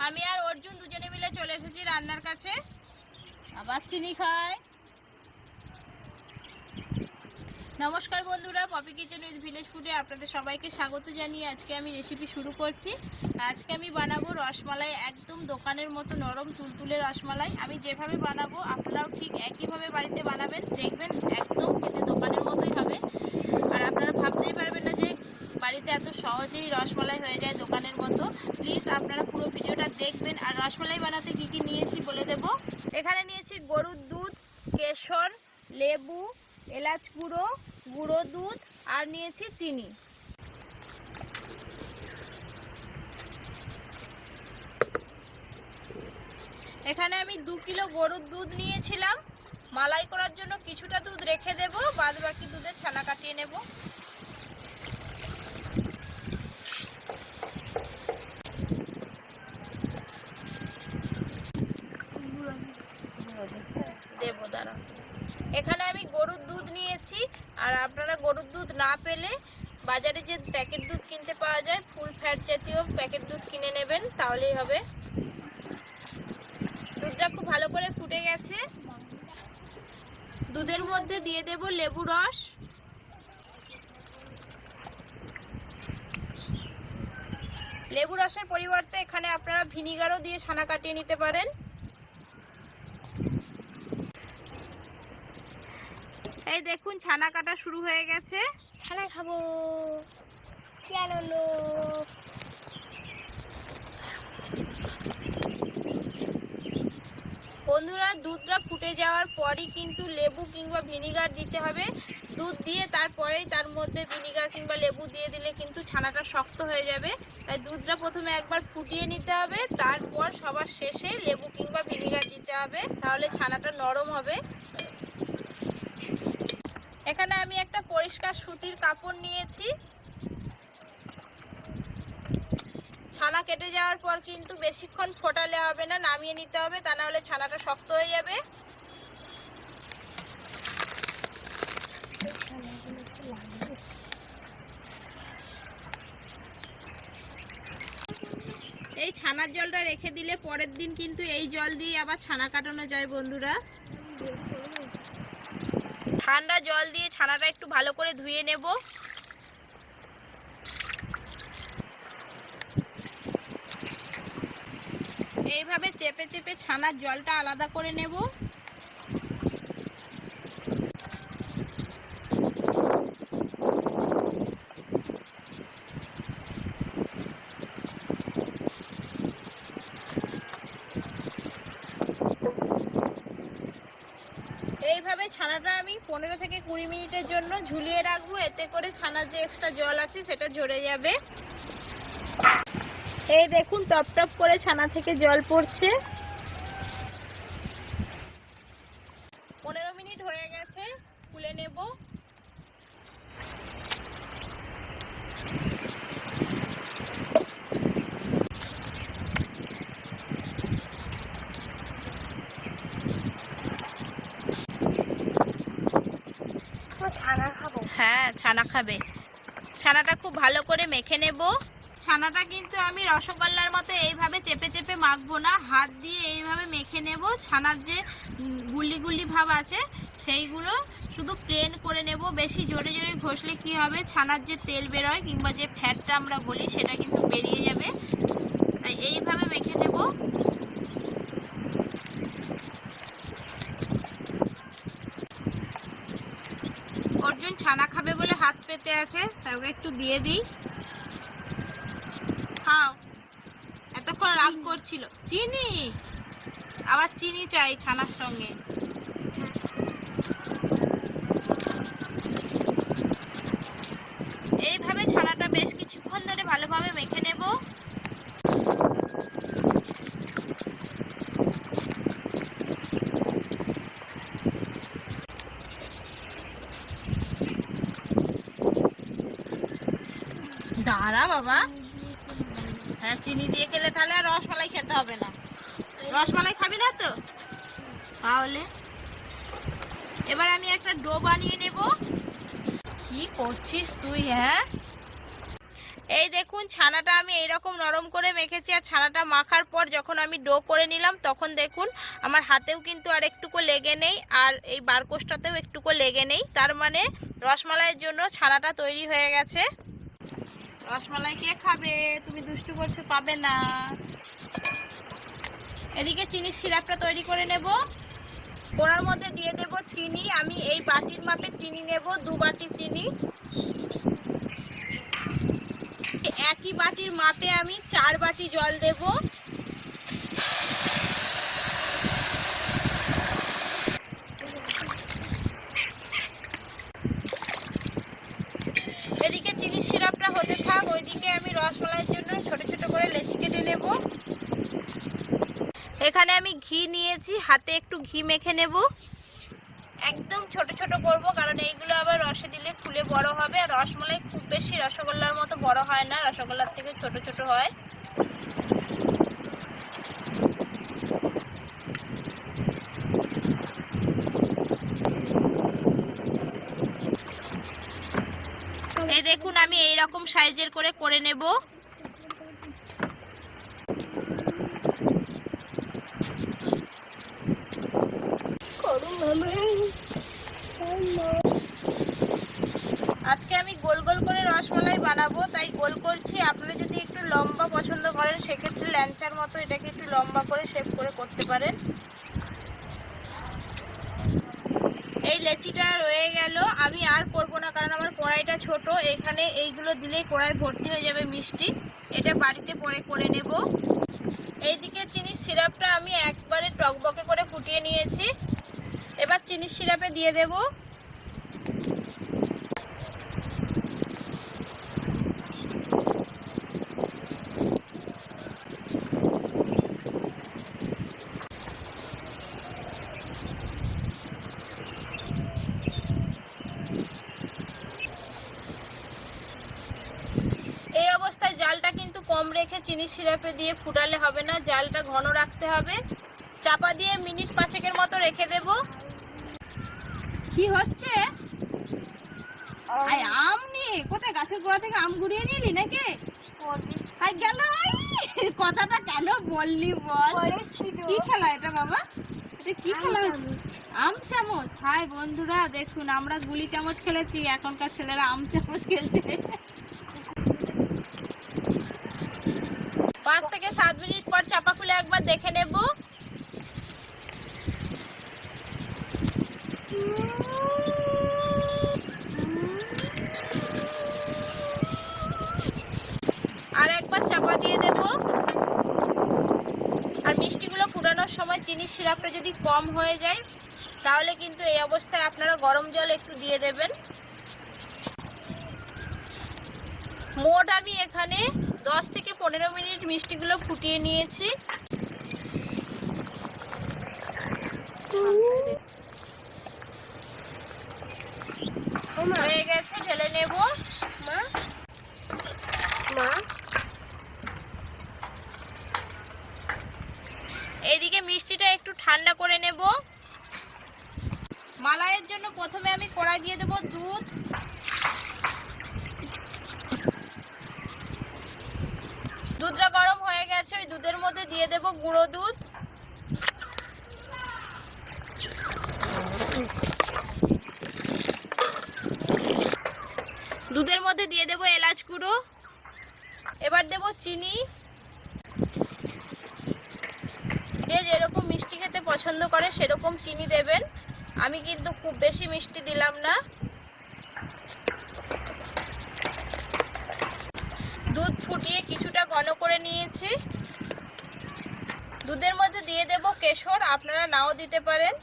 আমি আর অর্জুন দুজনে মিলে চলে এসেছি রান্নার কাছে। আবার চিনি খায়। নমস্কার বন্ধুরা, পপি কিচেন উইথ ভিলেজ ফুডে আপনাদের সবাইকে স্বাগত জানিয়ে আজকে আমি রেসিপি শুরু করছি। আজকে আমি বানাবো রসমালাই, একদম দোকানের মতো নরম তুলতুলে রসমালাই। আমি যেভাবে বানাবো আপনারাও ঠিক একইভাবে বাড়িতে বানাবেন, দেখবেন একদম খেতে দোকানের মতোই হবে। আর আপনারা ভাবতেই পারবেন না যে বাড়িতে এত সহজেই রসমালাই হয়ে যায় দোকানের মতো। প্লিজ আপনারা পুরো ভিডিওটা দেখবেন। আর রসমালাই বানাতে কি কি নিয়েছি বলে দেব। এখানে নিয়েছি গরুর দুধ, কেশর, লেবু, এলাচ গুঁড়ো, গুঁড়ো দুধ আর নিয়েছি চিনি। এখানে আমি 2 কিলো গরুর দুধ নিয়েছিলাম। মালাই করার জন্য কিছুটা দুধ রেখে দেব, বাদ বাকি দুধে ছানা কাটিয়ে নেব। দেব দাঁড়া। এখানে আমি গরুর দুধ নিয়েছি, আর আপনারা গরুর দুধ না পেলে বাজারে যে প্যাকেট দুধ কিনতে পাওয়া যায়, ফুল ফ্যাট জাতীয় প্যাকেট দুধ কিনে নেবেন, তাহলেই হবে। দুধটা খুব ভালো করে ফুটে গেছে। দুধের মধ্যে দিয়ে দেব লেবু রস। লেবু রসের পরিবর্তে এখানে আপনারা ভিনিগারও দিয়ে ছানা কাটিয়ে নিতে পারেন। এই দেখুন ছানা কাটা শুরু হয়ে গেছে। ছানা খাবো, কি আনন্দ। বন্ধুরা, দুধটা ফুটে যাওয়ার পরই কিন্তু লেবু কিংবা ভিনিগার দিতে হবে। দুধ দিয়ে তারপরেই তার মধ্যে ভিনিগার কিংবা লেবু দিয়ে দিলে কিন্তু ছানাটা শক্ত হয়ে যাবে। তাই দুধটা প্রথমে একবার ফুটিয়ে নিতে হবে, তারপর সবার শেষে লেবু কিংবা ভিনিগার দিতে হবে, তাহলে ছানাটা নরম হবে। এখানে আমি একটা পরিষ্কার সুতির কাপড় নিয়েছি। ছানা কেটে যাওয়ার পর কিন্তু বেশিক্ষণ ফোটালে হবে না, নামিয়ে নিতে হবে, তা না হলে ছানাটা শক্ত হয়ে যাবে। এই ছানার জলটা রেখে দিলে পরের দিন কিন্তু এই জল দিয়ে আবার ছানা কাটানো যায় বন্ধুরা। ঠান্ডা জল দিয়ে ছানাটা একটু ভালো করে ধুয়ে নেব। এইভাবে চেপে চেপে ছানার জলটা আলাদা করে নেব। এইভাবে ছানাটা আমি 15 থেকে 20 মিনিটের জন্য ঝুলিয়ে রাখবো, এতে করে ছানার যে এক্সট্রা জল আছে সেটা ঝরে যাবে। এই দেখুন টপ টপ করে ছানা থেকে জল পড়ছে। 15 মিনিট হয়ে গেছে, খুলে নেব। ছানা খাবো। হ্যাঁ, ছানা খাবে। ছানাটা খুব ভালো করে মেখে নেব। ছানাটা কিন্তু আমি রসগোল্লার মতো এইভাবে চেপে চেপে মাখবো না, হাত দিয়ে এইভাবে মেখে নেব। ছানার যে গুল্লি গুল্লি ভাব আছে সেইগুলো শুধু প্লেন করে নেব। বেশি জোরে জোরে ঘষলে কি হবে, ছানার যে তেল বেরোয় কিংবা যে ফ্যাটটা আমরা বলি সেটা কিন্তু বেরিয়ে যাবে। তাই এইভাবে মেখে নেব। অর্জুন ছানা খাবে বলে হাত পেতে আছে, তাই ওকে একটু দিয়ে দিই। খাও। এতক্ষণ রাগ করছিল। চিনি, আবার চিনি চাই ছানার সঙ্গে। এইভাবে ছানাটা বেশ কিছুক্ষণ ধরে ভালোভাবে মেখে নেব। দাঁড়া বাবা। হ্যাঁ, চিনি দিয়ে খেলে তাহলে আর রসমালাই খেতে হবে না। রসমালাই খাবি না তো? তাহলে এবার আমি একটা ডো বানিয়ে নেব। কি করছিস তুই? হ্যাঁ, এই দেখুন ছানাটা আমি এইরকম নরম করে মেখেছি, আর ছানাটা মাখার পর যখন আমি ডো করে নিলাম তখন দেখুন আমার হাতেও কিন্তু আর একটুকু লেগে নেই, আর এই বারকোষটাতেও একটুকু লেগে নেই। তার মানে রসমালাইয়ের জন্য ছানাটা তৈরি হয়ে গেছে। রসমালাই কে খাবে? তুমি দুষ্টু করছো, পাবে না। এদিকে চিনির সিরাপটা তৈরি করে নেব। ওনার মধ্যে দিয়ে দেব চিনি। আমি এই বাটির মাপে চিনি নেব, 2 বাটি চিনি। একই বাটির মাপে আমি 4 বাটি জল দেব। এদিকে চিনির সিরাপটা হতে থাক, ওইদিকে আমি রসমালাইয়ের জন্য ছোট ছোট করে লেচি কেটে নেব। এখানে আমি ঘি নিয়েছি, হাতে একটু ঘি মেখে নেব। একদম ছোট ছোট করব, কারণ এইগুলো আবার রসে দিলে ফুলে বড় হবে। আর রসমালাই খুব বেশি রসগোল্লার মতো বড় হয় না, রসগোল্লার থেকে ছোট ছোট হয়। এই দেখুন আমি এই রকম সাইজের করে নেব। আজকে আমি গোল গোল করে রসমালাই বানাবো, তাই গোল করছি। আপনারা যদি একটু লম্বা পছন্দ করেন সেক্ষেত্রে ল্যাংচার মতো এটাকে একটু লম্বা করে শেপ করে করতে পারেন। এই লেচিটা রয়ে গেল, আমি আর করব না কারণ আমার কড়াইটা ছোট। এখানে এইগুলো দিলেই কড়াই ভর্তি হয়ে যাবে মিষ্টি। এটা বাড়িতে পরে করে নেব। এইদিকে চিনির সিরাপটা আমি একবারে টকবকে করে ফুটিয়ে নিয়েছি। এবার চিনির সিরাপে দিয়ে দেব। এই অবস্থায় জালটা কিন্তু কম রেখে চিনি সিরাপে দিয়ে ফুটালে হবে না, জালটা ঘন রাখতে হবে। চাপা দিয়ে মিনিট 5 মতো রেখে দেব। কি হচ্ছে? আম নিয়ে কোথায়? গাছের গোড়া থেকে আম গুড়িয়ে নিলি নাকি? গেল। কথাটা কেন বললি বল? কি খেলা এটা বাবা? এটা কি খেলা? আম চামচ। হাই বন্ধুরা, দেখুন আমরা গুলি চামচ খেলেছি, এখনকার ছেলেরা আম চামচ খেলছে। 5 থেকে 7 মিনিট পর চাপা খুলে একবার দেখে নেব। আর একবার চাপা দিয়ে দেব। আর মিষ্টিগুলো ফুটানোর সময় চিনির সিরাপটা যদি কম হয়ে যায় তাহলে কিন্তু এই অবস্থায় আপনারা গরম জল একটু দিয়ে দেবেন। মোট আমি এখানে 10 থেকে 15 মিনিট মিষ্টিগুলো ফুটিয়ে নিয়েছি। হয়ে গেছে, ঢেলে নেব। এইদিকে মিষ্টিটা একটু ঠান্ডা করে নেব। মালাইয়ের জন্য প্রথমে আমি কড়াই দিয়ে দেব দুধ। দুধটা গরম হয়ে গেছে, ওই দুধের মধ্যে দিয়ে দেব গুঁড়ো দুধ। দুধের মধ্যে দিয়ে দেব এলাচ গুঁড়ো। এবার দেব চিনি। যে যেরকম মিষ্টি খেতে পছন্দ করে সেরকম চিনি দেবেন। আমি কিন্তু খুব বেশি মিষ্টি দিলাম না। দুধ ফুটিয়ে কিছুটা ঘন করে নিয়েছি। দুধের মধ্যে দিয়ে দেব কেশর, আপনারা নাও দিতে পারেন।